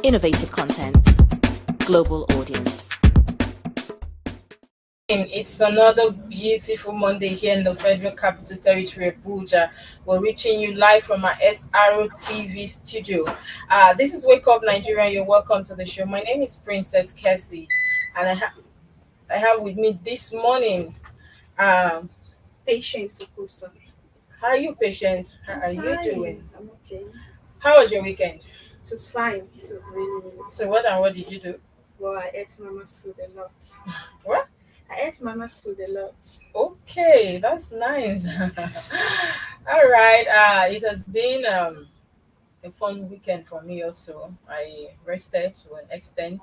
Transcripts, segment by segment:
Innovative content. Global audience. It's another beautiful Monday here in the Federal Capital Territory, Abuja. We're reaching you live from our SRO TV studio. This is Wake Up Nigeria. You're welcome to the show. My name is Princess Kessy, and I have with me this morning. Um, Patience, Okuso. how are you, patient? How are you Fine. doing? I'm okay. How was your weekend? It was fine. It was really, really So, fine. what did you do? Well, I ate mama's food a lot. What? I ate mama's food a lot. Okay, that's nice. All right. It has been a fun weekend for me also. I rested to an extent,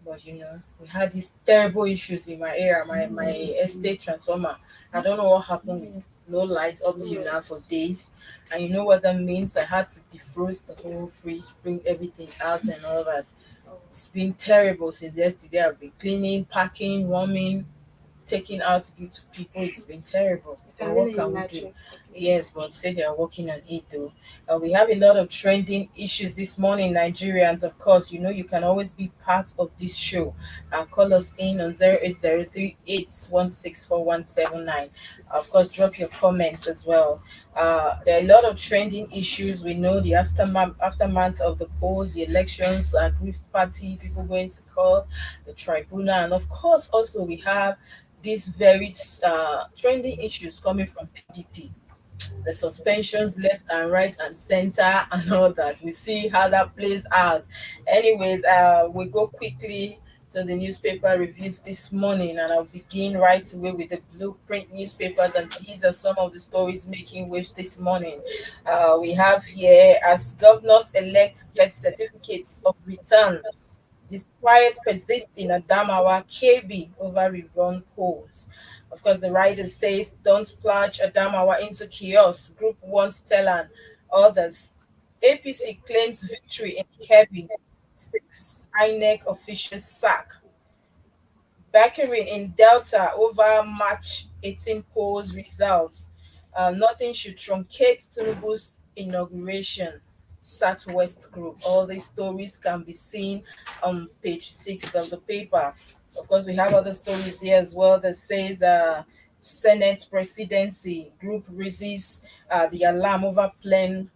but we had these terrible issues in my area, my estate transformer. I don't know what happened with no lights up till now for Yes. days. And you know what that means? I had to defrost the whole fridge, bring everything out and all that. Oh, It's been terrible since yesterday. I've been cleaning, packing, warming, taking out to give to people. It's been terrible. I But can what really can we do? imagine. Yes, but say they are working on it though. We have a lot of trending issues this morning, Nigerians. Of course, you can always be part of this show. Call us in on 08038164179. Of course, drop your comments as well. There are a lot of trending issues. We know the aftermath of the polls, the elections, grief party, people going to court, the tribunal, and of course, also we have these very trending issues coming from PDP, the suspensions left and right and center and all that. We see how that plays out. Anyways, we go quickly to the newspaper reviews this morning, and I'll begin right away with the blueprint newspapers. And these are some of the stories making waves this morning. We have here, as governors elect get certificates of return, disquiet persists in Adamawa KB over rerun polls. Of course, the writer says, don't plunge Adamawa into chaos. Group wants Stellan. Others. APC claims victory in Kebbi. Six INEC officials sack. Bakary in Delta over March 18 polls results. Nothing should truncate Tinubu's inauguration. Southwest Group. All these stories can be seen on page 6 of the paper. Of course, we have other stories here as well that says Senate presidency group resists the alarm over plan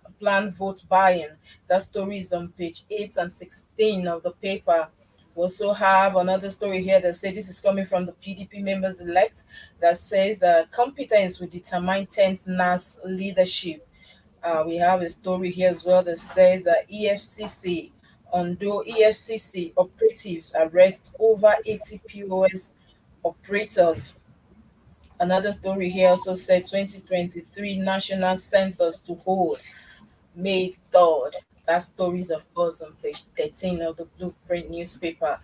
vote buying. That story is on page 8 and 16 of the paper. We also have another story here that says this is coming from the PDP members elect that says competence will determine 10th NAS leadership. We have a story here as well that says EFCC, Ondo EFCC operatives arrest over 80 POS operators. Another story here also said 2023 national census to hold May 3rd. That story is, of course, on page 13 of the Blueprint newspaper.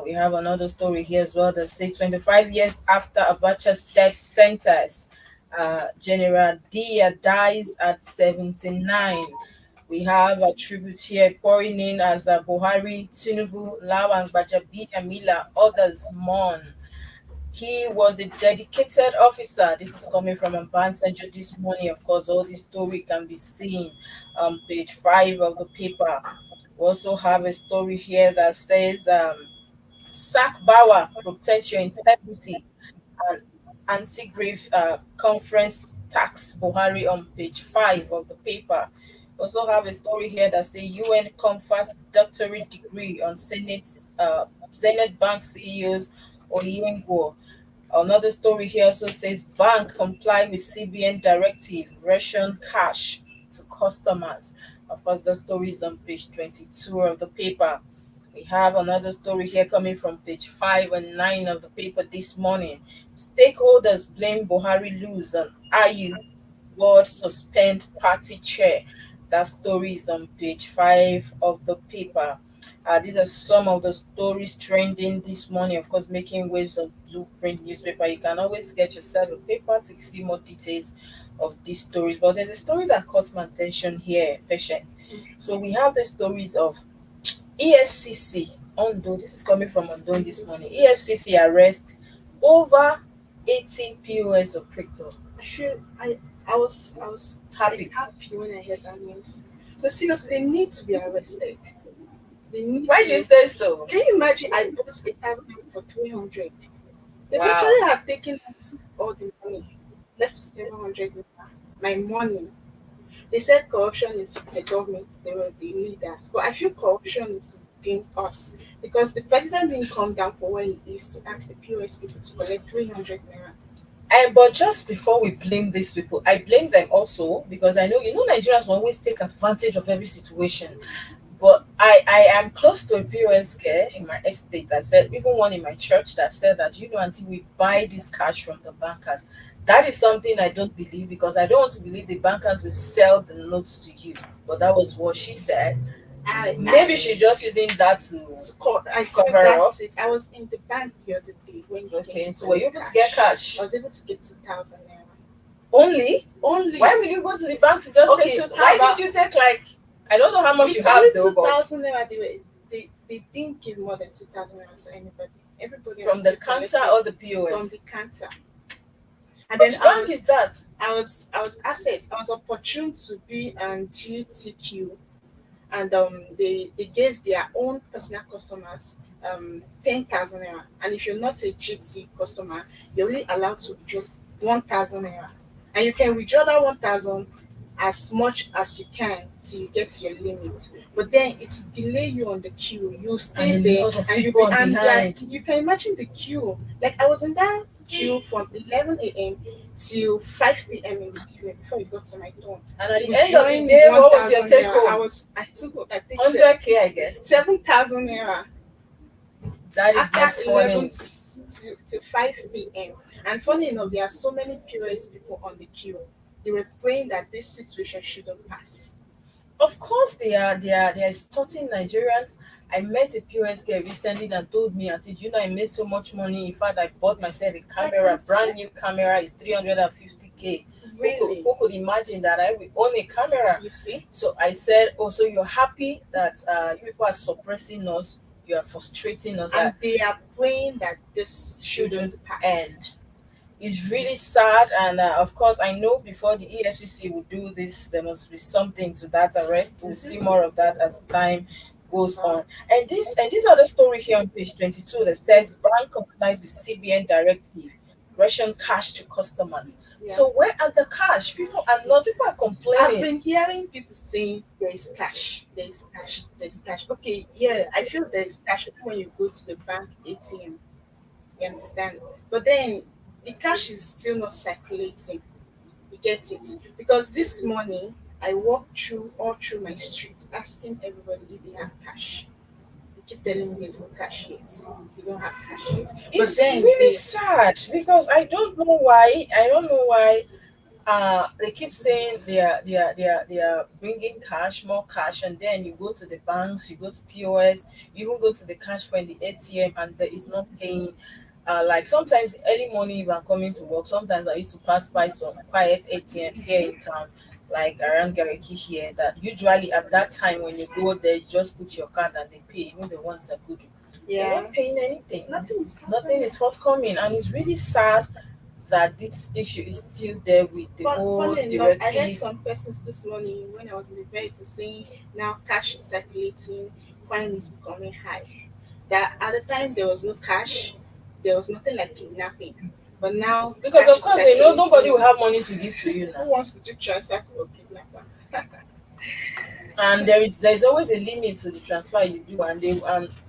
We have another story here as well that says 25 years after Abacha's death sentence, General Dia dies at 79. We have a tribute here pouring in as Buhari, Tinubu, Lawan, Bajabi, Amila, others mourn. He was a dedicated officer. This is coming from Ambassador this morning. Of course, all this story can be seen on page 5 of the paper. We also have a story here that says, Sack Bauer, protect your integrity, and anti-grief conference tax Buhari on page 5 of the paper. We also have a story here that says UN confers doctorate degree on Senate Bank CEOs Oyengo. Another story here also says bank comply with CBN directive, ration cash to customers. Of course, the story is on page 22 of the paper. We have another story here coming from page 5 and 9 of the paper this morning. Stakeholders blame Buhari lose on IU board suspend party chair. That story is on page 5 of the paper. These are some of the stories trending this morning, of course, making waves on Blueprint newspaper. You can always get yourself a paper to see more details of these stories. But there's a story that caught my attention here, patient. So we have the stories of EFCC, Ondo, this is coming from Ondo this morning. EFCC arrest over 80 POS operator. I feel I was Happy. happy when I heard that news. But seriously, they need to be arrested. They need Why do you to. say so? Can you imagine? I bought 1,000 for 300. They Wow. virtually had taken almost all the money, left 700 naira. My money. They said corruption is the government, they were the leaders. But I feel corruption is within us because the president didn't come down for where he is to ask the POS people to collect 300 naira. And but just before we blame these people, I blame them also because I know Nigerians will always take advantage of every situation. But I am close to a POS girl in my estate that said, even one in my church that said that, until we buy this cash from the bankers. That is something I don't believe because I don't want to believe the bankers will sell the notes to you. But that was what she said. Maybe I she's just using that to I feel cover up. that's it. I was in the bank the other day when you came Okay, to so were you collect able to get cash? I was able to get 2,000 naira. Only? Only. Why will you go to the bank to just Okay, take two? how Why about didn't you take like, I don't know how much it's you have only though, but 2,000 naira. They didn't give more than 2,000 naira to anybody. Everybody from on the day counter collected or the from POS? the counter. And then Which bank is that? I was access. I was opportune to be on GTQ, and they gave their own personal customers 10,000 naira. And if you're not a GT customer, you're only allowed to withdraw 1,000 naira, and you can withdraw that 1,000 as much as you can till you get to your limit. But then it will delay you on the queue. You'll stay And a there lot of and you'll people be are and like behind. you can imagine the queue. Like I was in that queue from 11 a.m. till 5 p.m. in the evening before it got to my turn. And at the end of the Withdrawing day, what was your 1,000 take naira. home? I took I think 100K, I guess. 7,000 naira That is not after 11 funny. to 5 p.m. And funny enough, there are so many POS people on the queue. They were praying that this situation shouldn't pass. Of course, they are extorting Nigerians. I met a POS girl recently that told me, "Auntie, do you know I made so much money? In fact, I bought myself a Like camera, I'm brand new camera, is 350K. really, Who could imagine that I will own a camera?" you see? So I said, "Oh, so you're happy that you people are suppressing us? You are frustrating us And that they are praying that this shouldn't shouldn't pass. end." It's really sad, and of course, I know before the EFCC will do this, there must be something to that arrest. We'll see more of that as time goes on. And this other story here on page 22 that says bank complies with CBN directive, Russian cash to customers. Yeah. So where are the cash? People are I've complaining. been hearing people saying there is cash, there is cash, there is cash. Okay, yeah, I feel there is cash when you go to the bank ATM. You understand? But then the cash is still not circulating. You get it? Because this morning I walked through all through my street asking everybody if they have cash. They keep telling me there's no cash yet. They don't have cash yet. But It's then really sad because I don't know why. I don't know why they keep saying they are bringing cash, more cash, and then you go to the banks, you go to POS, you even go to the cash point, the ATM, and there is not paying. Like sometimes early morning if I'm coming to work, sometimes I used to pass by some quiet ATM here in town, like around Gariki here, that usually at that time when you go there, you just put your card and they pay, even the ones that good. They're yeah, not paying anything. nothing is Nothing happening. is forthcoming, and it's really sad that this issue is still there with the But whole funny enough, I heard directive. some persons this morning when I was in the vehicle saying now cash is circulating, crime is becoming high. That at the time there was no cash, there was nothing like kidnapping. But now Because cash of is course you know nobody will circulating. have money to give to you Who now. wants to do transfer to a kidnapper? And there's always a limit to the transfer you do, and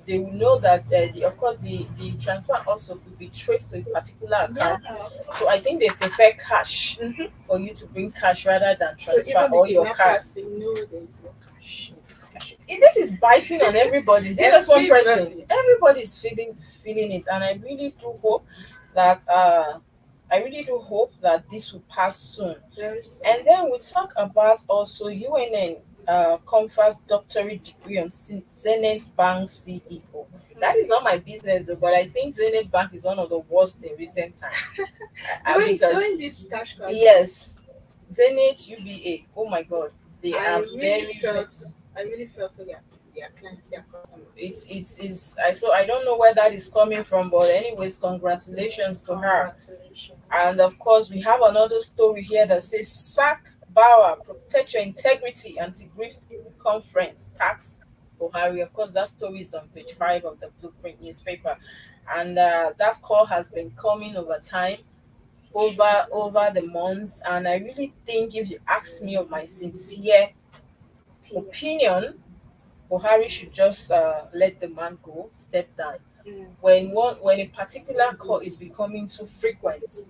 they will know that of course the transfer also could be traced to a particular Yeah, account. of So I course. think they prefer cash Hmm. for you to bring cash rather than So transfer even the or your card. kidnappers they know there is no cash. This is biting on everybody. Is it just one person? Everybody. Everybody's feeling it, and I really do hope that this will pass soon. Very soon. And then we talk about also UNN confers doctorate degree on Zenith Bank CEO. That is not my business, though, but I think Zenith Bank is one of the worst in recent time. Because Doing this cash crisis, yes, Zenith UBA. Oh my God, they I are really very, very. felt I really felt so their clients, their customers. It's I so I don't know where that is coming from, but anyways, congratulations to her. And Congratulations. of course, we have another story here that says sack Bauer, protect your integrity, anti-grift conference tax Buhari. Of course, that story is on page 5 of the Blueprint newspaper, and that call has been coming over time, over the months. And I really think, if you ask me of my sincere Opinion. opinion, Buhari should just let the man go, step down. Mm, When a particular call is becoming too frequent,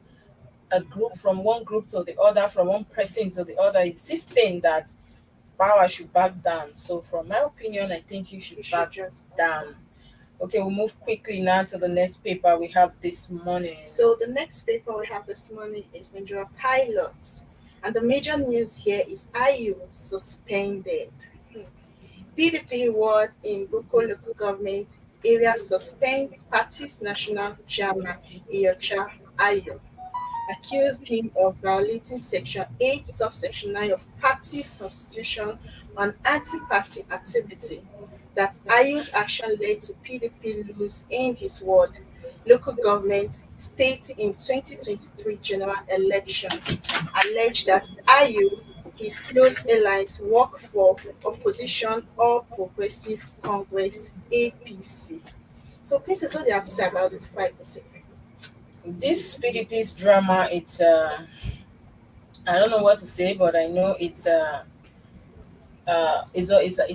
a group from one group to the other, from one person to the other, it's this thing that power should back down. So, from my opinion, I think he you should should back just back down. down. Okay, we'll move quickly now to the next paper we have this morning. So the next paper we have this morning is Nigeria pilots, and the major news here is IU suspended. Hmm. PDP ward in Boko local government area suspends party's national chairman Iyocha Ayu, accused him of violating Section 8, subsection 9 of party's constitution on anti-party activity. That Ayu's action led to PDP lose in his ward local government state in 2023 general elections, alleged that Ayu, his close allies, work for opposition or Progressive Congress APC. So, Princess, what do you have to say about this 5%? This PDP's drama, I don't know what to say, but I know it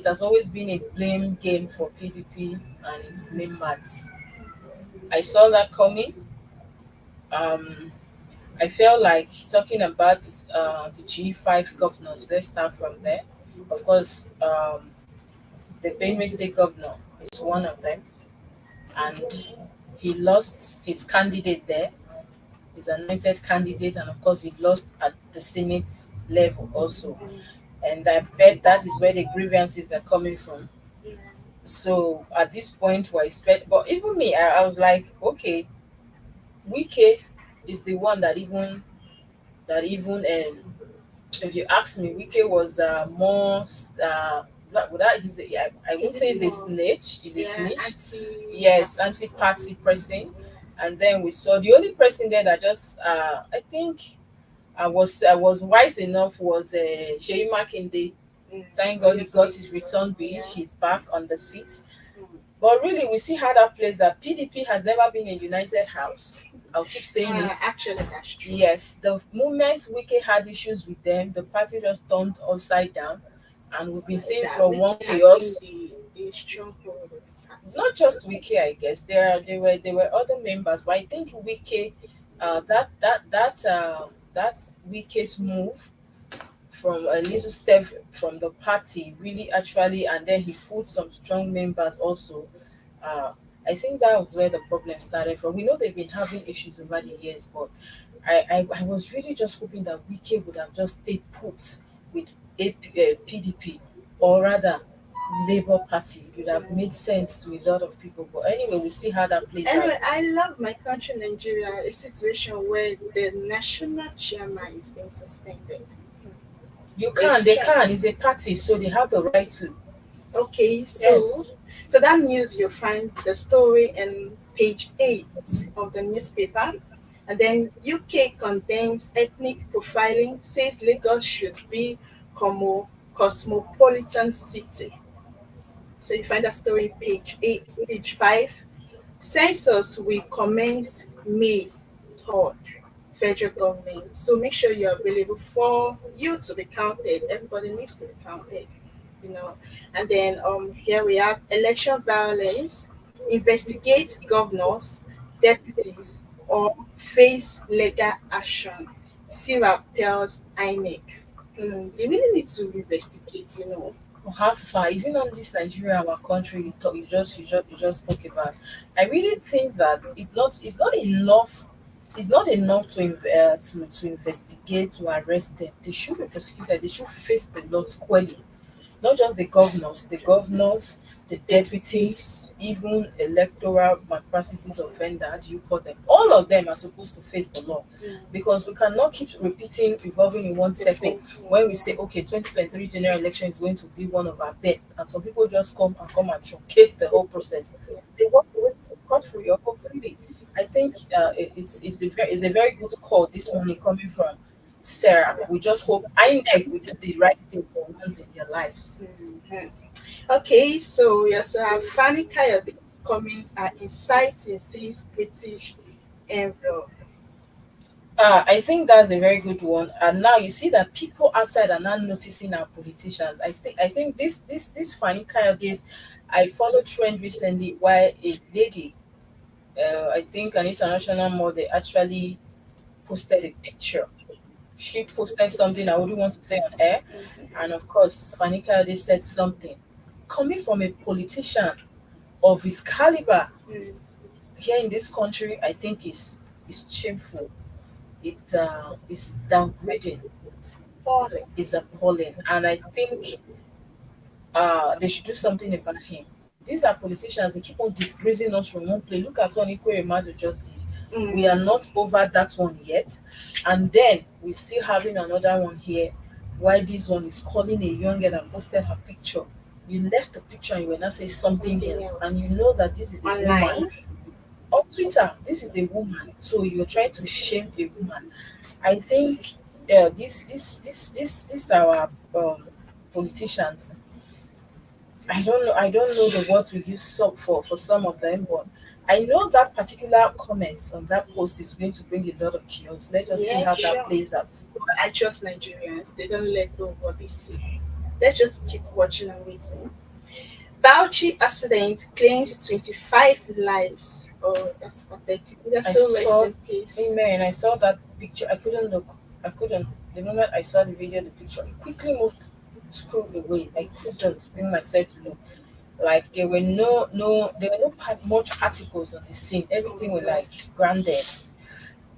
has always been a blame game for PDP and its members. I saw that coming. Um, I felt like talking about the G5 governors. Let's start from there. Of course, the Benue State governor is one of them, and he lost his candidate there, his anointed candidate, and of course, he lost at the Senate level also. Mm, And I bet that is where the grievances are coming from. yeah. So at this point, we're expect, but even me, I was like, okay, Wike is the one that even if you ask me, Wike was more would that he's I He won't did say he's a more, snitch. He's a yeah, snitch. Yes, anti-party. anti-party person. Yeah. And then we saw the only person there that just I think I was wise enough was Sheyi Makinde. Mm. Thank God he Yes, got his return bid. yeah. He's back on the seat. Mm. But really, we see how that plays that PDP has never been a united house. I'll keep saying it. Actually, that's true. Yes, the moment Wike had issues with them, the party just turned upside down. And we've been seeing That from Wiki one had been chaos, the stronghold of the party. not just Wike, I guess. There were other members, but I think Wike, that Wike's move from a little step from the party really actually, and then he put some strong members also. uh I think that was where the problem started from. We know they've been having issues over the years, but I was really just hoping that Wike would have just stayed put with PDP, or rather Labour Party. It would have made sense to a lot of people. But anyway, we see how that plays out. Anyway, I love my country, Nigeria, a situation where the national chairman is being suspended. You The can, they can. strength. It's a party, so they have the right to. Okay, Yes. so that news you'll find the story in page 8 of the newspaper. And then UK condemns ethnic profiling, says Lagos should be cosmopolitan city. So you find that story in page 8, page 5. Census will commence May 3rd, federal government. So make sure you're available for you to be counted. Everybody needs to be counted, you know. And then here we have election violence, investigate governors, deputies, or face legal action. Syrup tells INEC. They really need to investigate, you know. How far is it not this Nigeria, our country you just spoke about? I really think that it's not enough to investigate, to arrest them. They should be prosecuted. They should face the law squarely. Not just the governors, the deputies, Deputies. even electoral malpractices offender, how do you call them? All of them are supposed to face the law, Mm, because we cannot keep repeating, revolving in one the circle. same thing. When we say, okay, 2023 general election is going to be one of our best, and some people just come and truncate the whole process. Yeah. They walk away scot free or freely. I think it's a very good call this morning coming from Sarah. We just hope INEC will do the right thing for once in their lives. Hmm. Okay, so we also have Fanny Coyote's comments are inciting, says British envelope. I think that's a very good one. And now you see that people outside are now noticing our politicians. I think this funny kind of days. I followed trend recently where a lady, I think an international model, actually posted a picture. She posted something I wouldn't want to say on air, and of course, Fanny Kayode said something coming from a politician of his caliber Mm. here in this country. I think is shameful. It's downgrading. Falling. Is appalling, and I think they should do something about him. These are politicians. They keep on disgracing us from one place. Look at what Ikwe just did. We are Mm. not over that one yet, and then we still having another one here. Why this one is calling a young girl that posted her picture. You left the picture and you were not saying something Something else, and you else. know that this is a woman Online. on Twitter. This is a woman, so you're trying to shame a woman. I think this our politicians. I don't know the words we use for some of them, but I know that particular comment on that post is going to bring a lot of chaos. Let's just see Yeah, how that sure. plays out. But I trust Nigerians. They don't let go of what they say. Let's just keep watching and waiting. Bauchi accident claims 25 lives. Oh, that's pathetic. That's I so rest saw, in peace. amen. I saw that picture. I couldn't look. I couldn't. The moment I saw the video, the picture, I quickly moved, scrolled away. I couldn't bring myself to look. Like there were no much particles on the scene. Oh Everything were no. like grounded.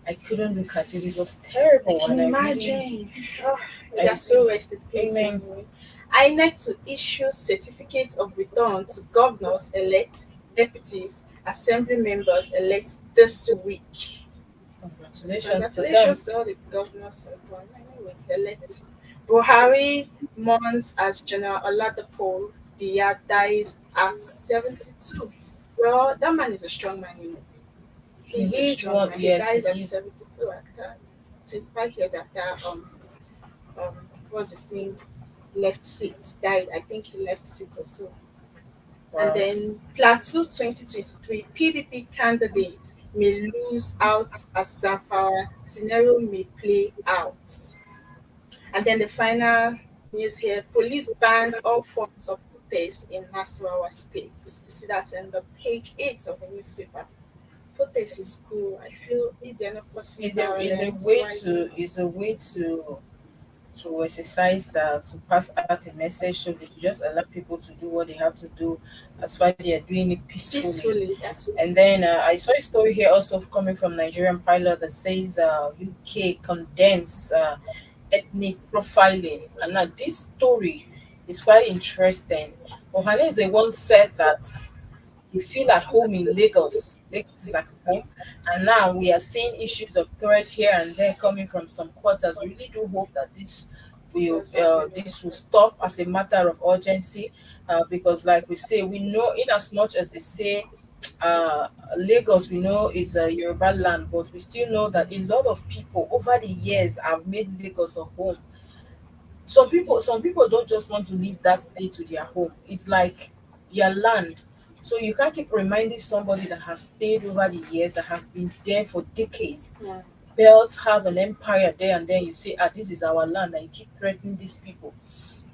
I couldn't look at it. It was I terrible, can and I really, imagine. Oh, I that's so really, rest in peace amen. anyway. INEC to issue certificates of return to governors elect, deputies, assembly members elect this week. Congratulations to them. Congratulations to all the governors anyway, elect. Buhari mourns as General Oladapo Diya dies at 72. Well, that man is a strong man, you know. He's a He's strong one. man. He Yes, died at he's 72 after 25 years after what's his name left seat, died. I think he left seat or so. And wow. then Plateau 2023 PDP candidate may lose out as Zamfara scenario may play out. And then the final news here, police bans all forms of protest in Nasarawa State. You see that in the page 8 of the newspaper. Protest is cool. I feel if they're not causing Is a violence, way why do to is a way to exercise that to pass out a message. So they should just allow people to do what they have to do as far as they are doing it peacefully. peacefully? That's And then I saw a story here also coming from Nigerian pilot that says UK condemns ethnic profiling. And now this story is quite interesting. Ohane is the one said that you feel at home in Lagos. Lagos is like home. And now we are seeing issues of threat here and there coming from some quarters. We really do hope that does not really this will affect. stop as a matter of urgency, because like we say, we know in as much as they say Lagos, we know is a Yoruba land, but we still know that a lot of people over the years have made Lagos a home. Some people don't just want to leave that state to their home. It's like your land. So you can't keep reminding somebody that has stayed over the years, that has been there for decades. Yeah. Belts have an empire there, and then you say, this is our land, and you keep threatening these people.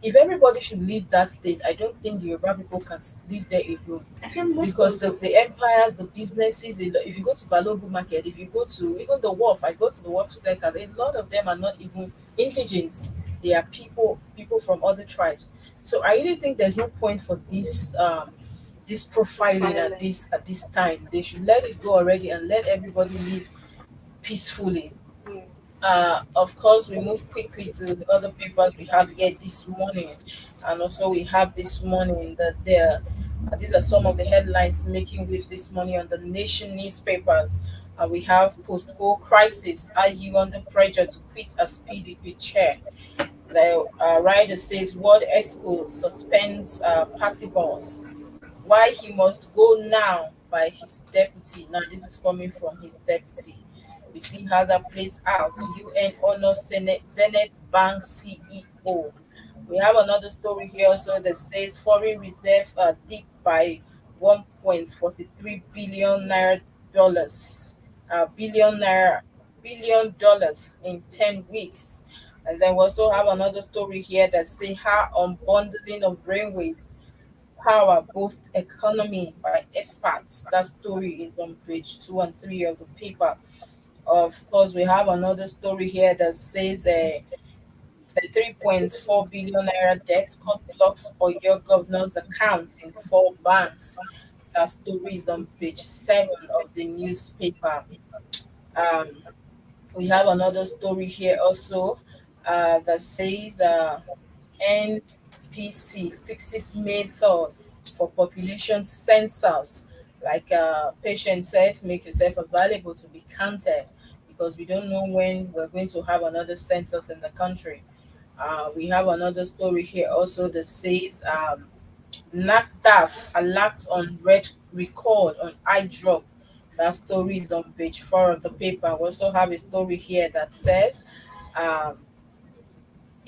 If everybody should leave that state, I don't think the Yoruba people can live there alone, I feel most because of the the empires, the businesses, if you go to Balogu Market, if you go to even the wharf, I go to the wharf to like a lot of them are not even indigens. They are people from other tribes. So I really think there's no point for this profiling filing. at this time. They should let it go already and let everybody live peacefully. Mm. Of course, we move quickly to the other papers we have here this morning, and also we have this morning that there. These are some of the headlines making waves this morning on the nation newspapers. We have post-poll crisis. Are you under pressure to quit as PDP chair? The rider says World Exco suspends party boss. Why he must go now by his deputy. Now, this is coming from his deputy. We see how that plays out. UN honors Senate Zenith Bank CEO. We have another story here also that says foreign reserve dip by 1.43 billion naira dollars, billion naira, billion dollars in 10 weeks. And then we also have another story here that say how unbundling of railways power boost economy by experts. That story is on page 2 and 3 of the paper. Of course, we have another story here that says a 3.4 billion naira debt cut blocks Oyo governor's accounts in 4 banks. That story is on page 7 of the newspaper. Um, we have another story here also that says NPC fixes method for population census. Like patient said, make yourself available to be counted because we don't know when we're going to have another census in the country. We have another story here also that says NACDAF alert on red record on eye drop. That story is on page 4 of the paper. We also have a story here that says um,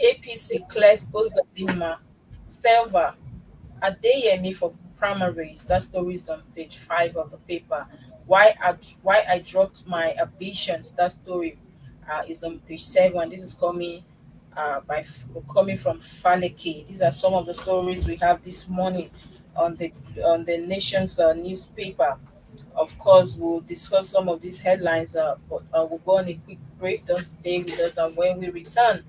APC clears Ozodinma, Selva, Adeyemi for primaries. That story is on page 5 of the paper. Why I dropped my ambitions. That story is on page 7. This is coming from Faleke. These are some of the stories we have this morning on the nation's newspaper. Of course, we'll discuss some of these headlines, but we'll go on a quick break. Don't stay with us, and when we return,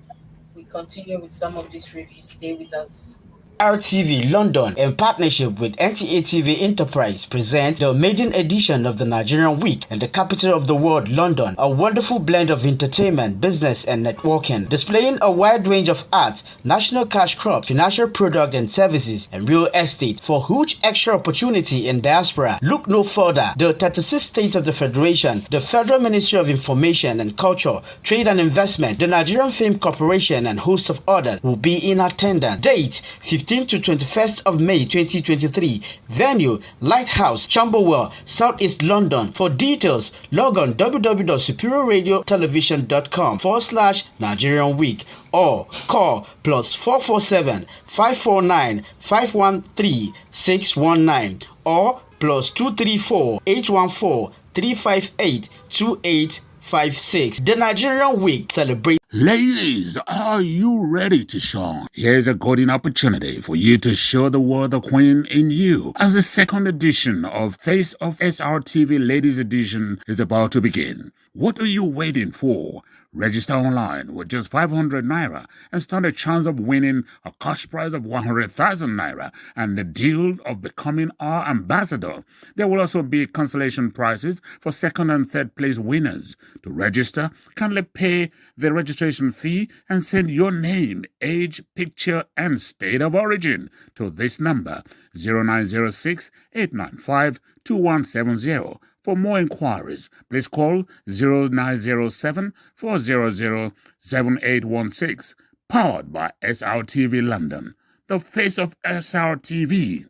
we continue with some of these reviews. Stay with us. RTV London, in partnership with NTA TV Enterprise, present the maiden edition of the Nigerian Week in the capital of the world, London. A wonderful blend of entertainment, business, and networking, displaying a wide range of arts, national cash crops, financial products and services, and real estate for huge extra opportunity in diaspora. Look no further. The 36 states of the Federation, the Federal Ministry of Information and Culture, Trade and Investment, the Nigerian Film Corporation, and hosts of others will be in attendance. Date 15th to 21st of May 2023. Venue Lighthouse, Camberwell, Southeast London. For details, log on www.superradiotelevision.com/Nigerian Week or call +447 549 513 619 or +234 814 358 2856. The Nigerian Week celebrates. Ladies, are you ready to shine? Here's a golden opportunity for you to show the world the queen in you. As the second edition of Face of SRTV Ladies Edition is about to begin. What are you waiting for? Register online with just 500 naira and stand a chance of winning a cash prize of 100,000 naira and the deal of becoming our ambassador. There will also be consolation prizes for second and third place winners. To register, kindly pay the registration fee and send your name, age, picture, and state of origin to this number 0906 895 2170. For more inquiries, please call 0907 400 7816. Powered by SRTV London, the face of SRTV.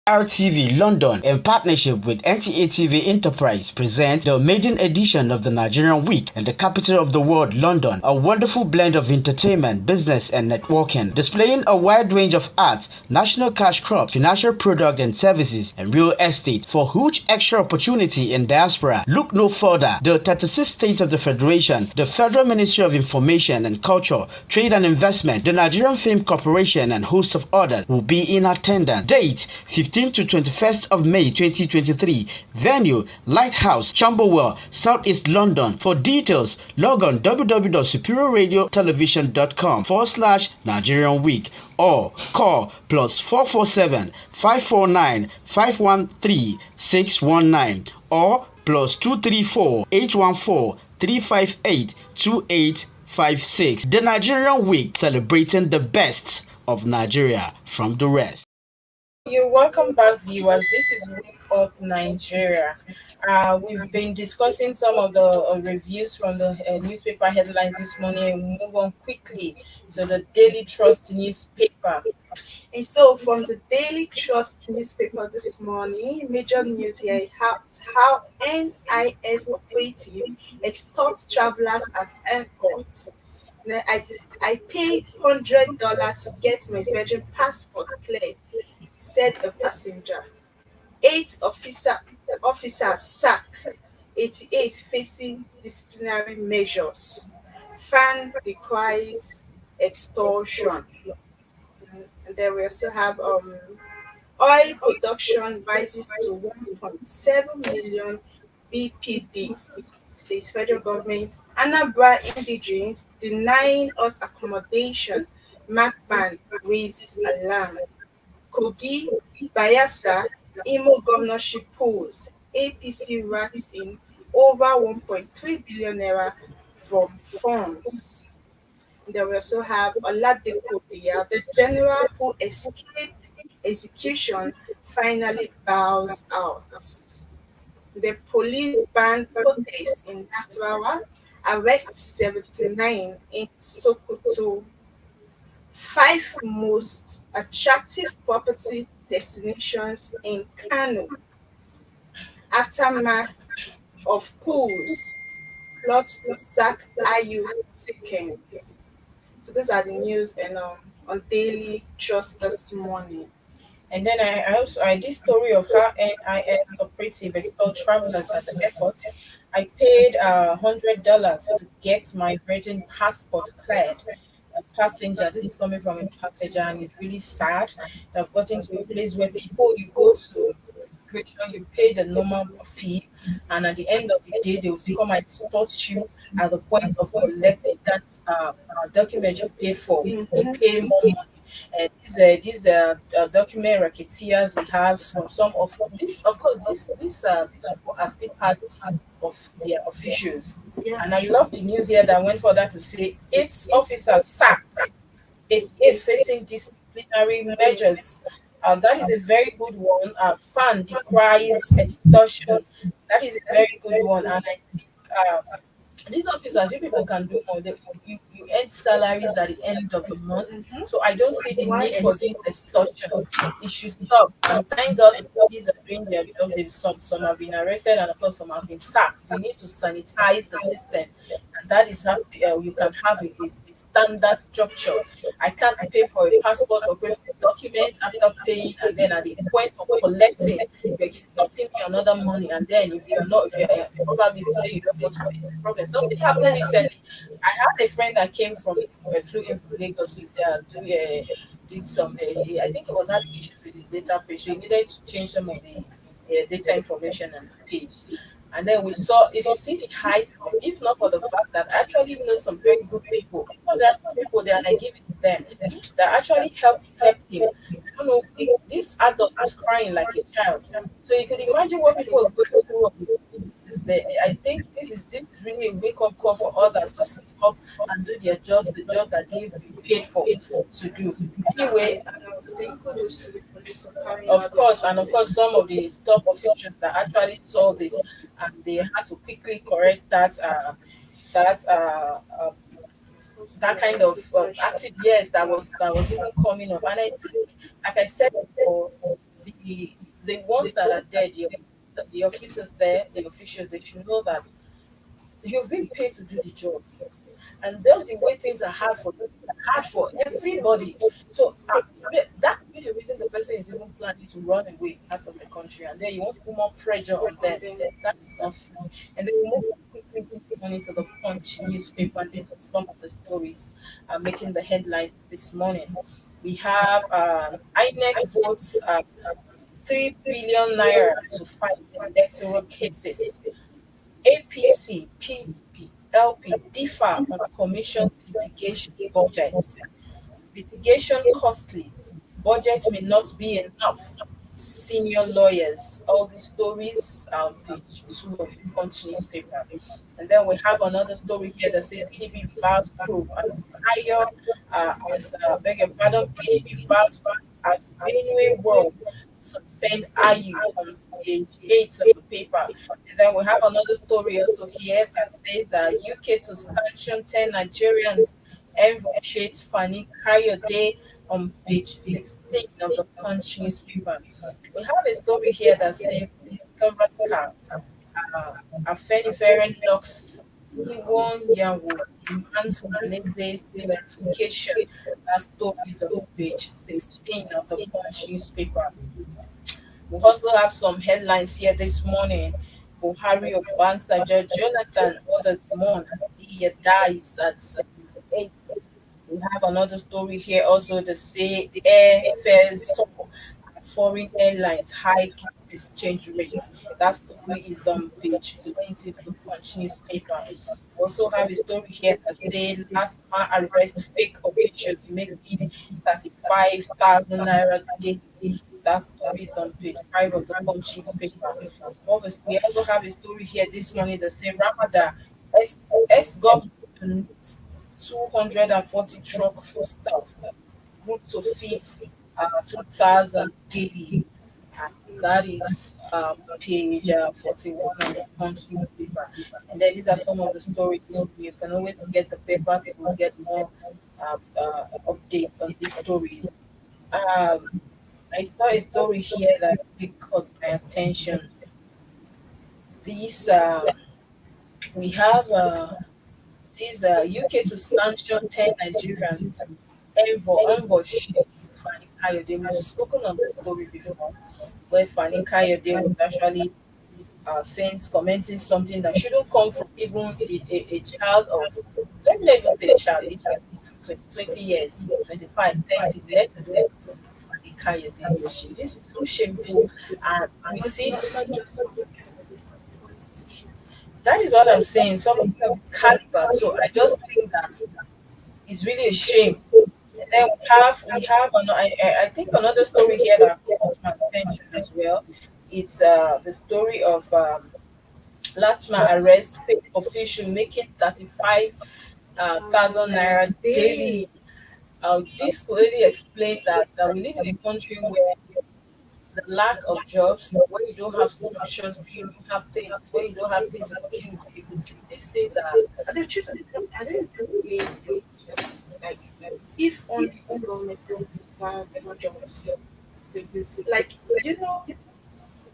RTV London, in partnership with NTA TV Enterprise, present the maiden edition of the Nigerian Week in the capital of the world, London. A wonderful blend of entertainment, business, and networking, displaying a wide range of arts, national cash crops, financial products and services, and real estate for huge extra opportunity in diaspora. Look no further. The 36 states of the Federation, the Federal Ministry of Information and Culture, Trade and Investment, the Nigerian Film Corporation, and hosts of others will be in attendance. Date 15th to 21st of May 2023. Venue Lighthouse, Camberwell, Southeast London. For details, log on www.superradiotelevision.com/Nigerian Week or call +447 549 513 619 or +234 814 358 2856. The Nigerian Week, celebrating the best of Nigeria from the rest. You're welcome back, viewers. This is Wake Up Nigeria. We've been discussing some of the reviews from the newspaper headlines this morning, and we'll move on quickly to the Daily Trust newspaper. And so, from the Daily Trust newspaper this morning, major news here is how NIS operatives extort travelers at airports. Then I paid $100 to get my Virgin passport cleared, said a passenger. Eight officers sacked, 88 facing disciplinary measures. Fan decries extortion. And then we also have oil production rises to 1.7 million BPD, says federal government. Anambra indigenes denying us accommodation. Macban raises alarm. Kogi, Bayelsa, Imo governorship polls. APC racks in over 1.3 billion naira from funds. Then we also have Oladipo Dia, the general who escaped execution, finally bows out. The police ban protest in Nasarawa, arrest 79 in Sokoto. Five most attractive property destinations in Kano. Aftermath of pools, plot to sack Ayu taken. So these are the news and on Daily Trust this morning. And then I also I this story of how NIS operative expelled travelers at the airports. I paid $100 to get my Virgin passport cleared. A passenger. This is coming from a passenger, and it's really sad. I've gotten to a place where people you go to make sure you pay the normal fee, and at the end of the day, they will still come and extort you at the point of collecting that document you paid for to pay more money. And these document racketeers we have from some of this. Of course, these people are still part of their officials. Yeah, And I sure. love the news here that went further to say 8 officers sacked, 88 facing disciplinary measures. That is a very good one. Fan decries extortion. That is a very good one. And I think these officers, you people can do more. You earn salaries at the end of the month. So I don't see the Why need for exist? this extortion. It should stop. And thank God the police are doing their job. Some have been arrested, and of course some have been sacked. We need to sanitize the system, and that is how you can have a standard structure. I can't pay for a passport or pay for a document after paying, and then at the point of collecting, you're extorting me another money. And then if you're probably if you say you don't want to pay, it's a problem. Something happened recently. I had a friend that came from flew in from Lagos to do did some. I think he was having issues with his data page, so he needed to change some of the data information on the page. And then we saw, if you see the height of, if not for the fact that I actually know some very good people, because there are good people there, and I give it to them, that actually helped him. I don't know, this adult was crying like a child. So you could imagine what people are going through on the basis there. I think this is really a wake up call for others to sit up and do their jobs, the job that they've been paid for to do. Anyway, And I was saying kudos to the police for carrying of out their course, and of course, duties. some of the top officials that actually saw this, and they had to quickly correct that that kind of Situation. active, yes, that was even coming up. And I think, like I said before, the ones that are there, the officers there, the officials, they should know that you've been paid to do the job, and that's the way things are hard for everybody. So that could be the reason the person is even planning to run away out of the country, and then you want to put more pressure on them. On them. That is not fair. And then we move quickly on into the Punch newspaper. These are some of the stories making the headlines this morning. We have INEC votes 3 billion naira to fight electoral cases. APC, PDP, LP differ on Commission's litigation budgets. Litigation costly. Budget may not be enough. Senior lawyers. All the stories page 2 of the Punch newspaper. And then we have another story here that says PDP reverse probe as higher beg your pardon, PDP reverse probe as Benue World suspend IU on page 8 of the paper. And then we have another story also here that says UK to sanction 10 Nigerians. Envoy shades Fanny Kayode on page 16 of the Punch newspaper. We have a story here that says political scam. Afenifere knocks Iwon Yawo demands for Neze's clarification. That story is on page 16 of the Punch newspaper. We also have some headlines here this morning. Buhari of Banster, Jonathan others mourn as the dies at 78. We have another story here also that say airfares soar as foreign airlines hike exchange rates. That story is on page 20 of the Punch newspaper. We also have a story here that say last man arrest fake officials making 35,000 naira daily. That story is on page 5 of the Punch newspaper. Obviously, we also have a story here this morning that say Ramadan government donates 240 truck foodstuff route to feed 2,000 daily. And that is page 41 of the Punch newspaper. And then these are some of the stories. You can always get the paper to get more updates on these stories. Um, I saw a story here that really caught my attention. These we have these UK to sanction 10 Nigerians. Envoy shoots Fani Kayode. We've spoken on the story before, where Fani Kayode was actually saying, commenting something that shouldn't come from even a child of, let me not even say a child, a child 20 years, 25, 30, let alone Fani Kayode. This is so shameful. And we see Not just one kind of politician. that is what I'm saying. Somebody of this caliber. So I just think that it's really a shame. And then I think another story here that caught my attention as well. It's the story of Latsma arrest fake official making 35 thousand naira daily. Daily. This clearly explained that we live in a country where the lack of jobs, where you don't have structures, where you don't have things, where you don't have things working with people. These things are The truth is, I don't really if only the government don't provide more jobs. Like, you know,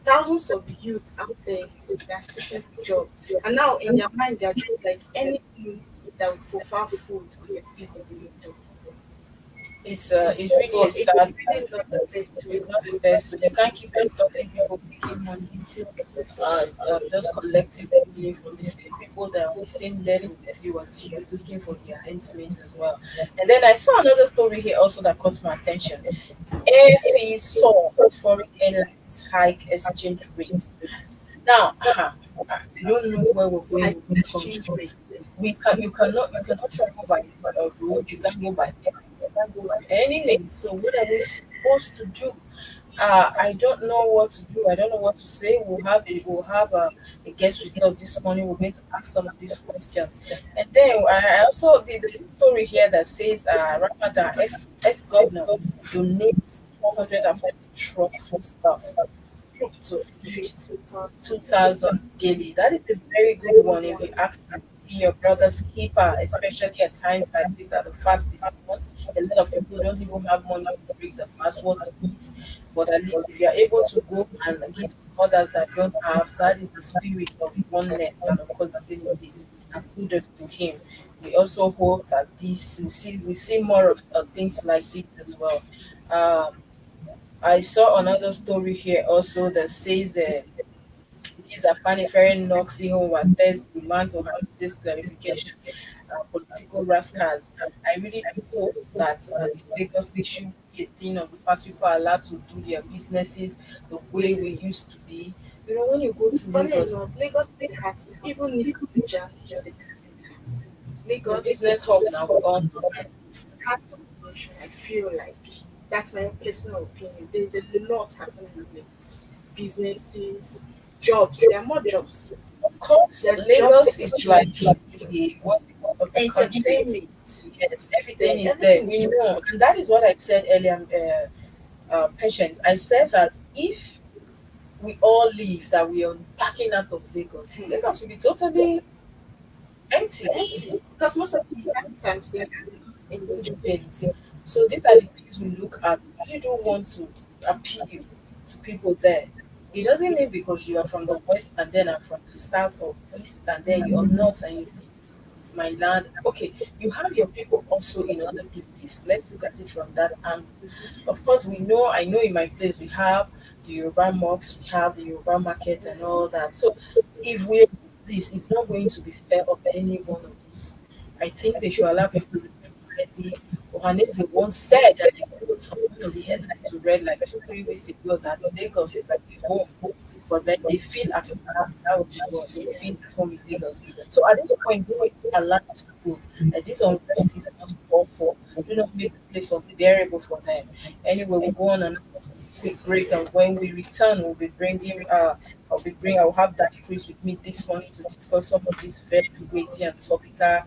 thousands of youth out there that are seeking for job. And now in their mind they're just like anything that will provide food on your table they will do. it's really a But it's sad. really not the best way. It's not the best. So you can't keep expecting people making money just collectively from the same people that are on the same level with you as you looking for their ends mates as well. And then I saw another story here also that caught my attention. Air fees soar as foreign airlines hike exchange rates. Now, I don't know where we're going Like with this exchange country. rate. You cannot travel by road. You can't go by air. You can't go by any means. So what are we supposed to do? I don't know what to do. I don't know what to say. We'll have a guest with us this morning. We're going to ask some of these questions, and then I also there's a story here that says Ramadan ex governor donates 440 truck for stuff to feed Straight to power. 2,000 daily. That is a very good one if you ask me. Be your brother's keeper, especially at times like this that the fast is not. A lot of people don't even have money to break the fast, what to eat. But at least if you're able to go and give to others that don't have, that is the spirit of oneness and of possibility. And kudos to him. We also hope that this we see more of things like this as well. Um, I saw another story here also that says these are Fanny Ferry Noxie who was test demands on this clarification. Political rascals. I really do hope that this Lagos issue be a thing of the past. People are allowed to do their businesses the way we used to be. You know, when you go to Funny Lagos, enough, Lagos is the heart. Even if Abuja is the capital, the Lagos business hub now gone. is the heart of the nation. I feel like that's my own personal opinion. There is a lot happening in Lagos. Businesses, jobs. There are more jobs. Of course, There are Lagos jobs, is like the what of the country. entertainment. Yes, Is there. everything is there. Everything is We just know, and that is what I said earlier. Patience. I said that if we all leave, that we are packing out of Lagos, Lagos will be totally empty. empty because most of the inhabitants they are not in the job. Things. So these are the things we look at. We really don't want to appeal to people there. It doesn't mean because you are from the west and then I'm from the south or east and then you're north and you it's my land. Okay, you have your people also in other places. Let's look at it from that angle. Of course, I know in my place we have the Yoruba mosques, we have the Yoruba markets and all that. So if we do this, it's not going to be fair of any one of us. I think they should allow people to live quietly. Ohaneze once said that they put some one of the headlines we read like 2, 3 weeks ago that Lagos is like a home for them. They feel at home. That was the word. They feel at home in Lagos. So at this point, do not allow us to go. This unrest is not called for. Do not make the place unbearable for them. Anyway, we'll go on another quick break, and when we return, I'll have that Chris with me this morning to discuss some of these very weighty and topical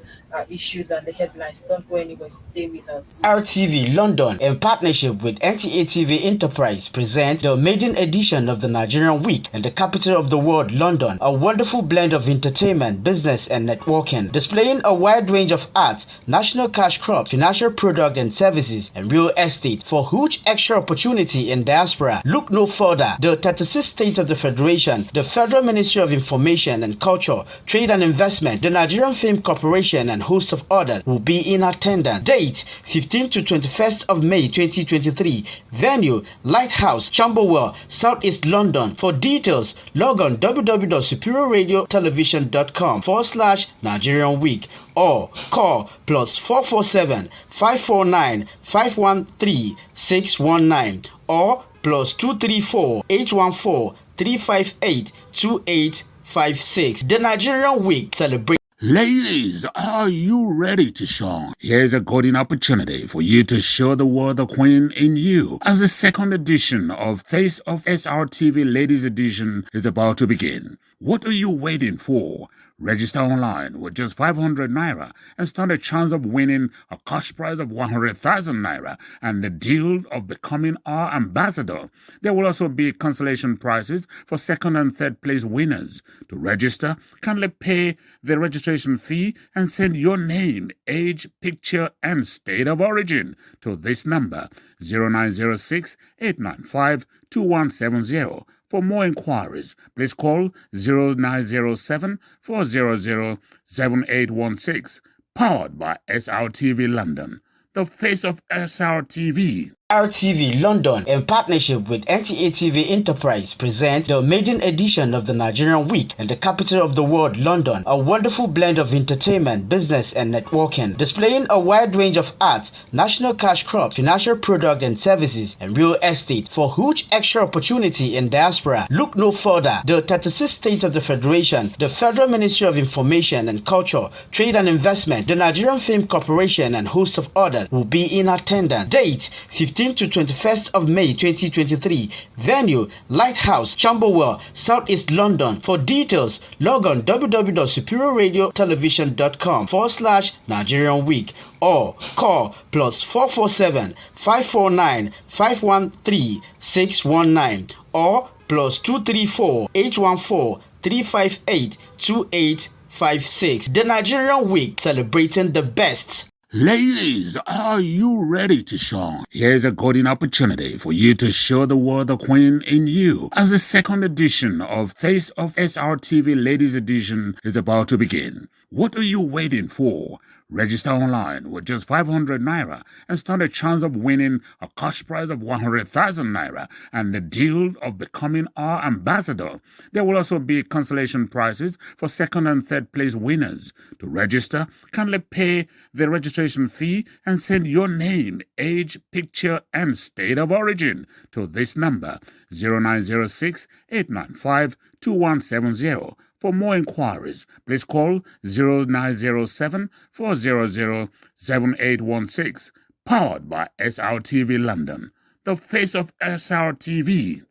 issues and the headlines. Don't go anywhere. Stay with us. RTV London, in partnership with NTA TV Enterprise, present the maiden edition of the Nigerian Week in the capital of the world, London. A wonderful blend of entertainment, business, and networking, displaying a wide range of arts, national cash crops, financial products and services, and real estate for huge extra opportunity in diaspora. Look no further. The 36 states of the Federation, the Federal Ministry of Information and Culture, Trade and Investment, the Nigerian Film Corporation, and host of others will be in attendance. Date 15th to 21st of May 2023. Venue Lighthouse, Camberwell, Southeast London. For details, log on www.superiorradiotelevision.com/Nigerian Week or call +447 549 513 619 or +234 814 358 2856. The Nigerian Week celebrates. Ladies, are you ready to shine? Here's a golden opportunity for you to show the world the queen in you as the second edition of Face of SRTV Ladies Edition is about to begin. What are you waiting for? Register online with just 500 naira and stand a chance of winning a cash prize of 100,000 naira and the deal of becoming our ambassador. There will also be consolation prizes for second and third place winners. To register, kindly pay the registration fee and send your name, age, picture, and state of origin to this number 0906 895 2170. For more inquiries, please call 0907 400 7816. Powered by SRTV London, the face of SRTV. RTV London, in partnership with NTA TV Enterprise, present the maiden edition of the Nigerian Week in the capital of the world, London. A wonderful blend of entertainment, business, and networking, displaying a wide range of arts, national cash crops, financial products and services, and real estate for huge extra opportunity in diaspora. Look no further. The 36 states of the Federation, the Federal Ministry of Information and Culture, Trade and Investment, the Nigerian Film Corporation, and host of others will be in attendance. Date 15th to 21st of May 2023. Venue Lighthouse, Camberwell, Southeast London. For details, log on www.superiorradiotelevision.com/Nigerian Week or call +447 549 513 619 or +234 814 358 2856. The Nigerian Week, celebrating the best. Ladies, are you ready to shine? Here's a golden opportunity for you to show the world the queen in you as the second edition of Face of SRTV Ladies Edition is about to begin. What are you waiting for? Register online with just 500 naira and stand a chance of winning a cash prize of 100,000 naira and the deal of becoming our ambassador. There will also be consolation prizes for second and third place winners. To register, kindly pay the registration fee and send your name, age, picture, and state of origin to this number 0906 895 2170. For more inquiries, please call 0907 400 7816. Powered by SRTV London, the face of SRTV,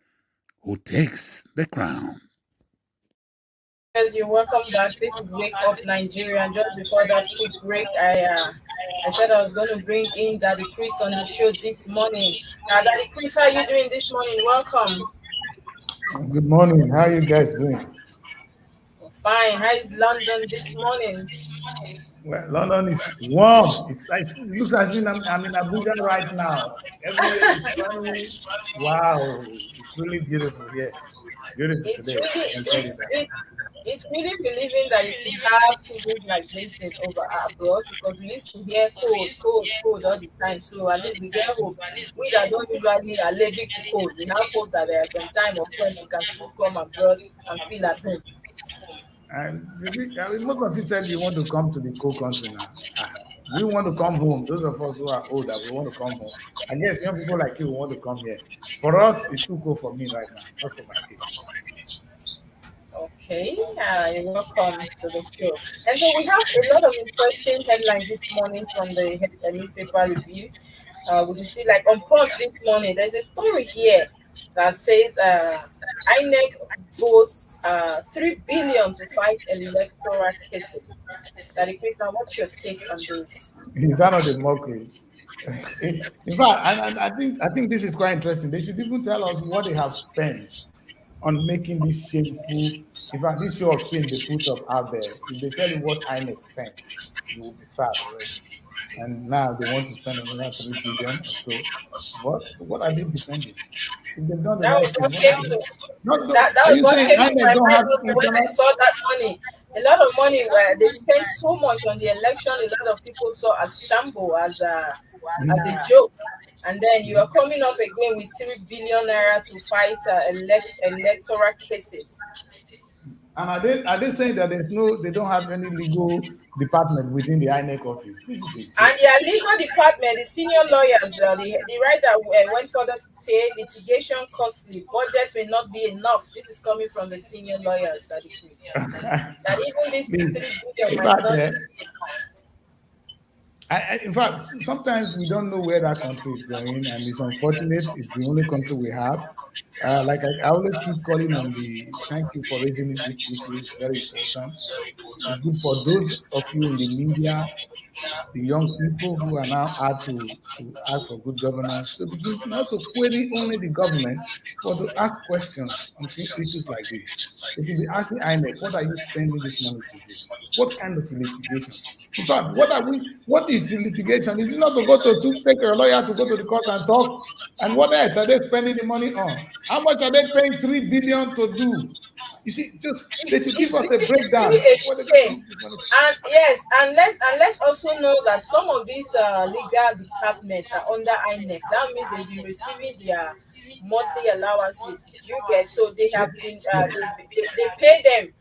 who takes the crown. As you're welcome back. This is Wake Up Nigeria. And just before that quick break, I said I was going to bring in Daddy Chris on the show this morning. Daddy Chris, how are you doing this morning? Welcome. Good morning. How are you guys doing? Fine. How is London this morning? Well, London is warm. It's like it looks as if I'm in Abuja right now. Everywhere is sunny. Wow, it's really beautiful here. Beautiful it's today. I really can tell you that. it's really believing that you could have seasons like this in over abroad, because we used to hear cold, cold, cold all the time. So at least we get hope. We that don't usually allergic to cold, we have hope that there are some time or point we can still come abroad and feel at home. And I mean, most of you said you want to come to the cold country now. We want to come home. Those of us who are older, we want to come home. I guess young people like you want to come here. For us, it's too cold for me right now, not for my kids. Okay, you're welcome to the show. And so we have a lot of interesting headlines this morning from the newspaper reviews. We can see, like on Punch this morning, there's a story here that says INEC votes 3 billion to fight electoral cases. That is, now what's your take on this? Is that not a mockery? In fact, and I think this is quite interesting. They should even tell us what they have spent on making this shameful. In fact, this show of shame they put up out there. If they tell you what INEC spent, you will be sad already. And now they want to spend another 3 billion or so. What are they defending? If they've done the That right was thing, what what are came they? to No, that are was you what saying came to INEC my don't mind have also when I internal? saw that money. A lot of money where they spent so much on the election, a lot of people saw as shamble, as a joke. And then you are coming up again with 3 billion naira to fight electoral cases. And are they saying that they don't have any legal department within the INEC office? This is a And joke. their legal department, the senior lawyers, the writer went further to say litigation costly, budget may not be enough. This is coming from the senior lawyers that decrease. That even this Please, 3 billion in might fact, not eh, be enough. in fact, sometimes we don't know where that country is going, and it's unfortunate. It's the only country we have. I always keep calling on the. Thank you for raising this issue. It's very important. It's good for those of you in the media, the young people who are now asked to ask for good governance, to begin not to query only the government, but to ask questions on issues like this. They should be asking INEC, what are you spending this money to do? What kind of litigation? In fact, what is the litigation? Is it not to go to take a lawyer to go to the court and talk? And what else are they spending the money on? How much are they paying 3 billion to do? You see, just they should give us a It's really breakdown a of what they're going to shame. use this money for. And yes, and let's also know that some of these legal departments are under INEC. That means they've been receiving their monthly allowances. Do you get? So they Yeah, have been yeah. they pay them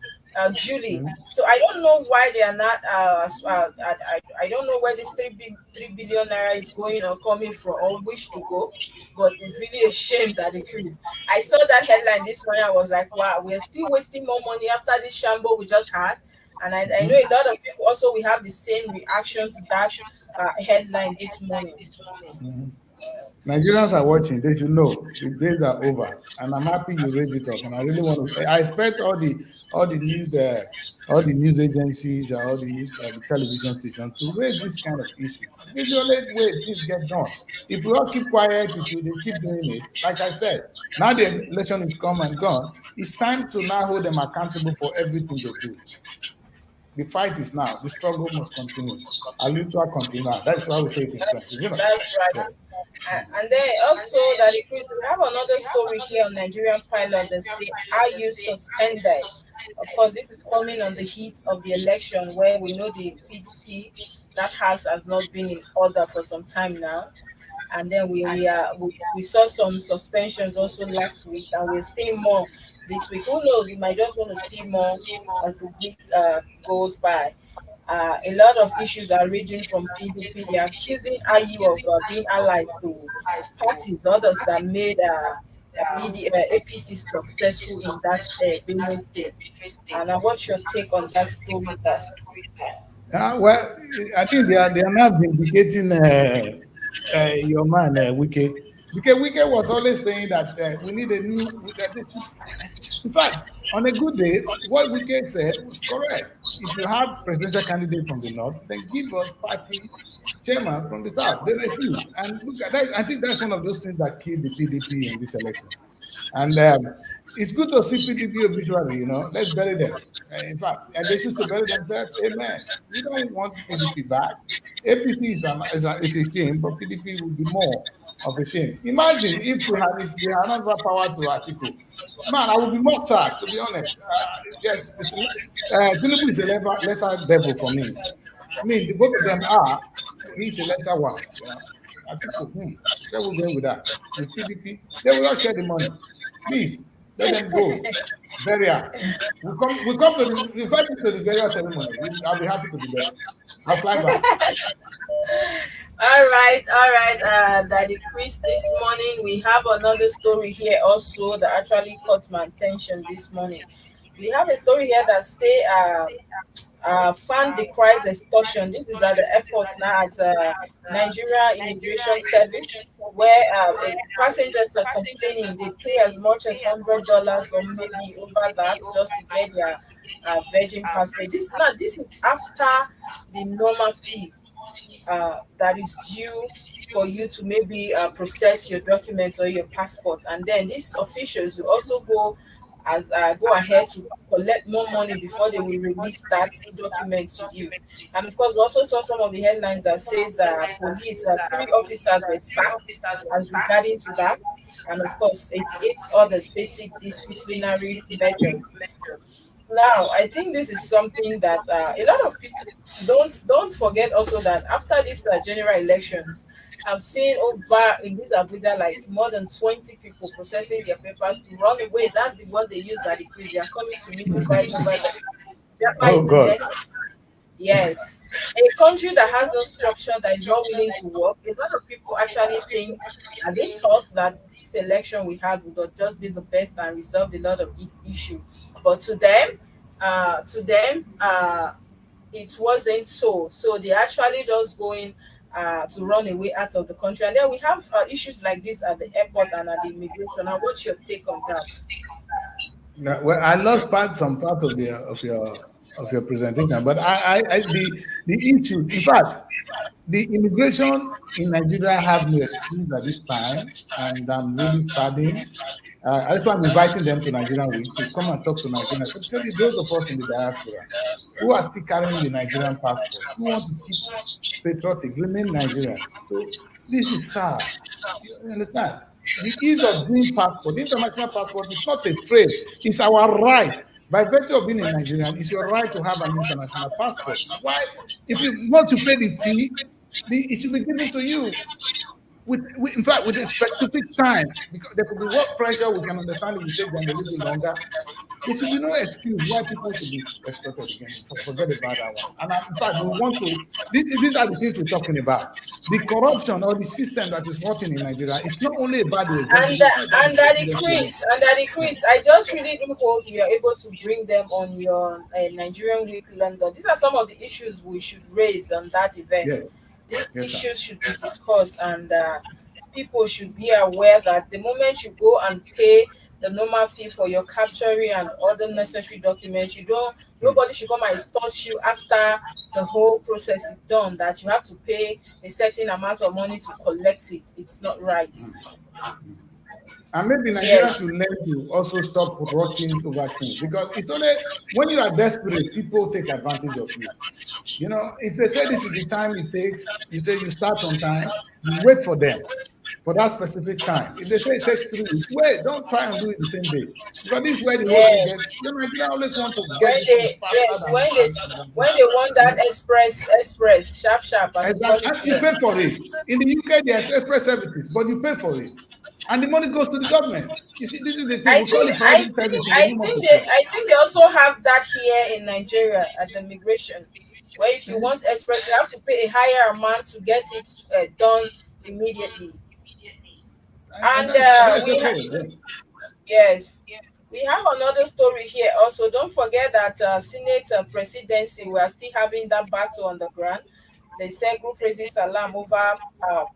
duly. So I don't know why they are not. I don't know where this 3 billion naira is going or coming from or wish to go, but it's really a shame that increase. I saw that headline this morning. I was like, wow, we're still wasting more money after this shamble we just had. And I know a lot of people also we have the same reaction to that headline this morning. Nigerians are watching. They should know the days are over, and I'm happy you raised it up. And I really want to. I expect all the news agencies, the television stations to raise this kind of issues. This is the only way things get done. If we all keep quiet, if they keep doing it, like I said, now the election is come and gone. It's time to now hold them accountable for everything they do. The fight is now. The struggle must continue. A little continue. That's why we say it in French. You know. That's right. Yeah. And then also that if we have another story here on Nigerian pilot that say, are you suspended? Of course, this is coming on the heat of the election where we know the PDP, that house has not been in order for some time now. And then we saw some suspensions also last week, and we're seeing more this week. Who knows? We might just want to see more as the week goes by. A lot of issues are raging from PDP. They are accusing IU of being allies to parties, others that made APC successful in that Benue state. And what's your take on that story, sir? Well, I think they are now vindicating your man Wike. Because Wike was always saying that we need a new. That they should, in fact, on a good day, what Wike said was correct. If you have presidential candidate from the north, then give us party chairman from the south. They refused, and look at that. I think that's one of those things that killed the PDP in this election. And it's good to see PDP obituary, let's bury them. In fact, and they choose to bury themselves. Amen. We don't want PDP back. APC is a shame, but PDP will be more. of a shame. Imagine if they had not got power to article. Man, I would be more sad, to be honest. Yes, Tinubu is a lesser devil for me. I mean, the both of them are. He's a lesser one. You know, I think, where we going with that? With PDP, they will not share the money. Please let them go. Burial. We come to the invite me to the burial ceremony. I'll be happy to be there. I'll fly back. All right, Daddy Chris. This morning we have another story here also that actually caught my attention this morning. We have a story here that say fan decries extortion. This is at the airport now at Nigeria Immigration Service, where passengers are complaining they pay as much as $100 or maybe over that just to get their Virgin passport. This is after the normal fee that is due for you to maybe process your documents or your passport, and then these officials will also go ahead to collect more money before they will release that document to you. And of course, we also saw some of the headlines that says three officers were sacked as regarding to that, and of course, 88 others facing disciplinary measures. Now, I think this is something that a lot of people don't forget also that after these general elections, I've seen over in this Abuja like more than 20 people processing their papers to run away. That's the word they use that decree. They are coming to me to fight over that. Japa Oh is the God. next. Yes. A country that has no structure, that is not willing to work, a lot of people actually think and they thought that this election we had would just be the best and resolve a lot of issue. But to them, it wasn't so. So they actually just going to run away out of the country. And then we have issues like this at the airport and at the immigration. Now, what's your take on that? Well, I lost some part of your presentation, but the issue. In fact, the immigration in Nigeria have no excuse at this time, and I'm really saddened. That's why I'm inviting them to Nigerian Week to come and talk to Nigerians, especially those of us in the diaspora who are still carrying the Nigerian passport, who want to keep patriotic, remain Nigerians. So this is sad. You understand? The ease of doing passport, the international passport, is not a trade. It's our right. By virtue of being a Nigerian, it's your right to have an international passport. Why? If you want to pay the fee, it should be given to you in fact, with a specific time, because there could be work pressure. We can understand it will take them a little longer. There should be no excuse why people should be exploited again. Forget about that one. And in fact, we want to. These are the things we're talking about. The corruption or the system that is working in Nigeria. It's not only about the And executive. It's not about the Chris, I just really do hope you are able to bring them on your Nigerian Week London. These are some of the issues we should raise on that event. Yes, These yes, sir. issues should be discussed, and people should be aware that the moment you go and pay the normal fee for your capturing and other necessary documents, nobody should come and extort you after the whole process is done, that you have to pay a certain amount of money to collect it. It's not right. And maybe Nigeria Yes. should learn to also stop rotting over things, because it's only when you are desperate, people take advantage of you. You know, if they say this is the time it takes, you say you start on time, you wait for them for that specific time. If they say it takes 3 weeks, wait, don't try and do it the same day. Because this is where the whole thing Yes. gets. You know, Nigeria always want to When get this thing they faster yes, than when they want you that know. express, sharp, as we call Exactly. it And you here. pay for it. In the UK, there's express services, but you pay for it. And the money goes to the government. You see, this is the thing. I We call think it I priority think service in the I name of think they progress. I think they also have that here in Nigeria at the migration, where if you Eh? want express, you have to pay a higher amount to get it done immediately. And And that's we okay. Yeah. yes, we have another story here also. Don't forget that Senate presidency, we are still having that battle on the ground. They said group raises alarm over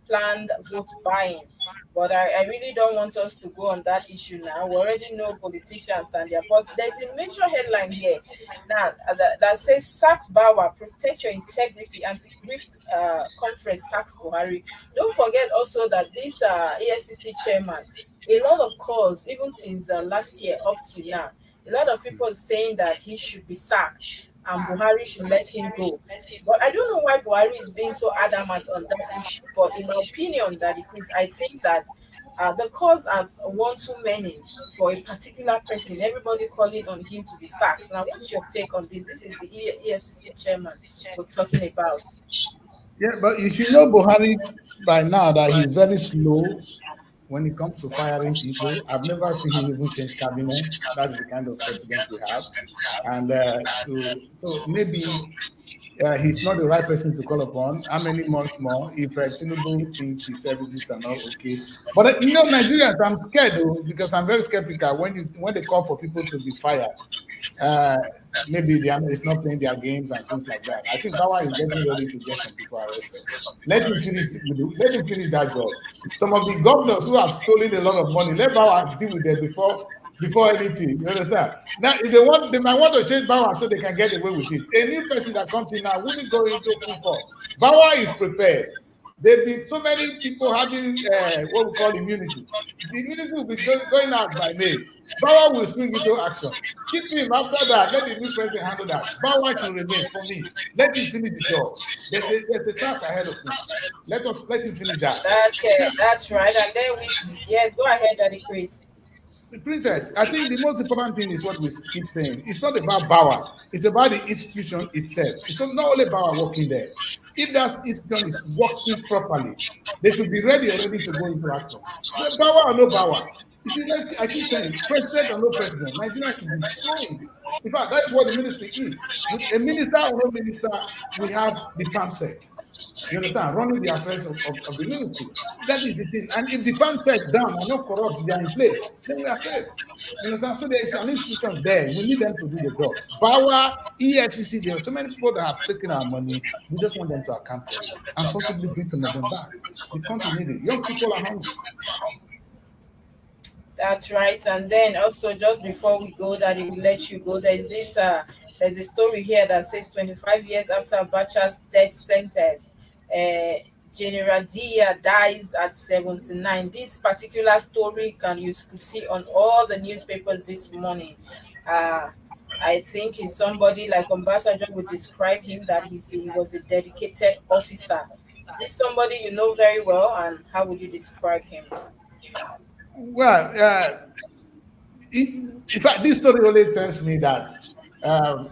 planned vote buying. But I really don't want us to go on that issue now. We already know politicians and their, but there's a major headline here now that says sack Bawa, protect your integrity, anti-grift conference tax Buhari. Don't forget also that this AFCC chairman, a lot of calls, even since last year up to now, a lot of people saying that he should be sacked. and Buhari should let him go. But I don't know why Buhari is being so adamant on that issue. But in my opinion, that Chris, I think that the cause are one too many for a particular person. Everybody calling on him to be sacked. Now, what's your take on this? This is the EFCC chairman we're talking about. Yeah, but you should know Buhari by now that he's very slow when it comes to firing people. I've never seen him even change cabinet. That's the kind of president we have. And so maybe he's not the right person to call upon. How many months more if Tinubu think his services are not okay? But Nigerians, I'm scared though because I'm very skeptical when they call for people to be fired. Uh, Maybe it's not playing their games and things like that. I think Power is getting ready to get some people arrested. Let him finish that job. Some of the governors who have stolen a lot of money, let Power deal with them before anything. You understand? Now, if they might want to change Power so they can get away with it. A new person that comes in now wouldn't go into full force. Power is prepared. There'll be so many people having what we call immunity. The immunity will be going out by May. Bauer will swing into action. Keep him after that. Let the new president handle that. Bauer should remain for me. Let him finish the job. There's a task ahead of him. Let him finish that. That's right. And then yes, go ahead, Daddy Chris. The princess, I think the most important thing is what we keep saying. It's not about Bauer. It's about the institution itself. It's not only Bauer working there. If that institution is working properly, they should be ready already to go into action. Bauer or no Bauer. You see, like I keep saying, president or no president, Nigeria should be flowing. In fact, that's what the ministry is. With a minister or no minister, we have the PAMSEC. You understand? Running the affairs of the ministry. That is the thing. And if the PAMSEC down are not corrupt, they are in place, then we are safe. You understand? So there is an institution there. We need them to do the job. Bauer, EFCC, there are so many people that have taken our money. We just want them to account for it and possibly bring some of them back. The country needs it. Young people are hungry. That's right. And then also just before we go, that it will let you go. There's a story here that says 25 years after Abacha's death sentence, General Dia dies at 79. This particular story you could see on all the newspapers this morning. Uh, I think he's somebody like Ambassador would describe him that he was a dedicated officer. Is this somebody you know very well, and how would you describe him? Well, in fact, this story only tells me that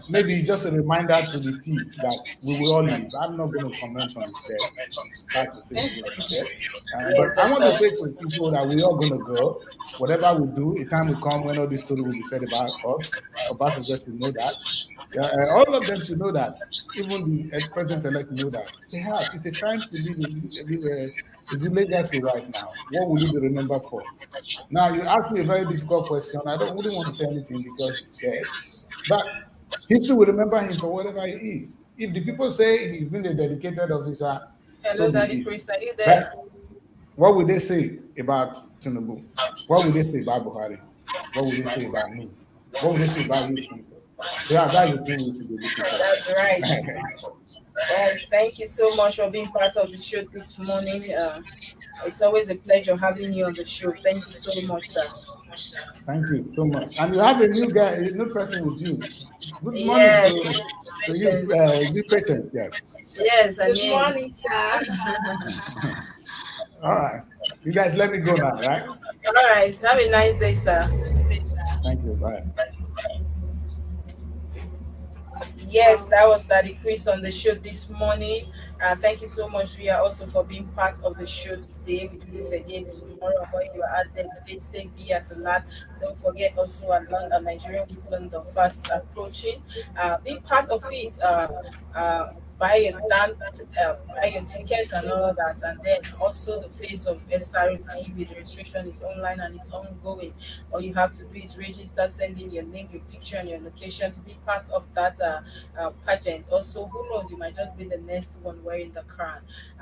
maybe just a reminder to the team that we will all leave. I'm not going to comment on his death. That's to say he was dead. But Yes, I of want to course. say to people that we're all going to go. Whatever we do, a time will come when all this story will be said about us. Obasanjo should know that. All of them should know that. Even the president-elect know that. Perhaps it's a time to leave a legacy right now. What will you be remembered for? Now, you asked me a very difficult question. Wouldn't want to say anything because he's dead. But history will remember him for whatever he is. If the people say he's been a dedicated officer, Hello, so be Daddy it. Chris, are you there? But what would they say about Tinubu? What would they say about Buhari? What would they say about me? What would they say about you people? That's the thing we should be looking for. That's right. Well, thank you so much for being part of the show this morning. It's always a pleasure having you on the show. Thank you so much, sir. Thank you so much. And you have a new guy, a new person with you. Good morning Yes, to you, patient. you patient. Yeah. Yes, and Good yeah. morning, sir. All right. You guys let me go now, right? All right. Have a nice day, sir. Thank you. Bye. Yes, that was Daddy Chris on the show this morning. Thank you so much, Ria, also for being part of the show today. We do this again tomorrow. When you are at the state, same be at the land. Don't forget also at London, Nigerian Week London fast approaching. Be part of it. Buy your buy your tickets and all that, and then also the face of SRT with the registration is online and it's ongoing. All you have to do is register, send in your name, your picture, and your location to be part of that pageant. Also, who knows, you might just be the next one wearing the crown.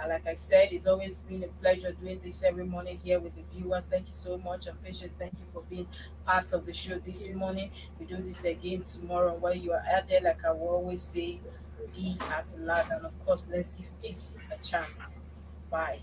Like I said, it's always been a pleasure doing this every morning here with the viewers. Thank you so much, and patient. Thank you for being part of the show this morning. We do this again tomorrow. While you are out there, like I will always say, be at large, and of course, let's give peace a chance. Bye.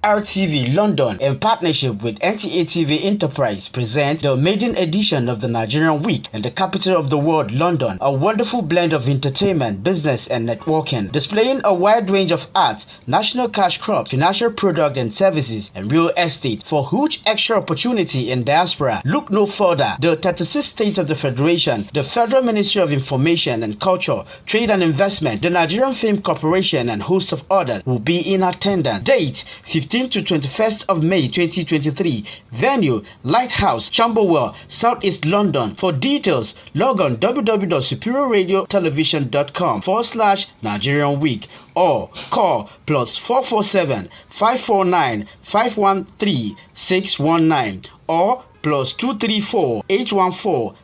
RTV London, in partnership with NTA TV Enterprise, present the maiden edition of the Nigerian Week in the capital of the world, London. A wonderful blend of entertainment, business, and networking, displaying a wide range of arts, national cash crops, financial products and services, and real estate. For huge extra opportunity in diaspora, look no further. The 36 states of the Federation, the Federal Ministry of Information and Culture, Trade and Investment, the Nigerian Film Corporation, and host of others will be in attendance. Date 15th to 21st of May 2023. Venue Lighthouse, Camberwell, Southeast London. For details, log on www.superiorradiotelevision.com/Nigerian Week or call +447 549 513 619 or +234 814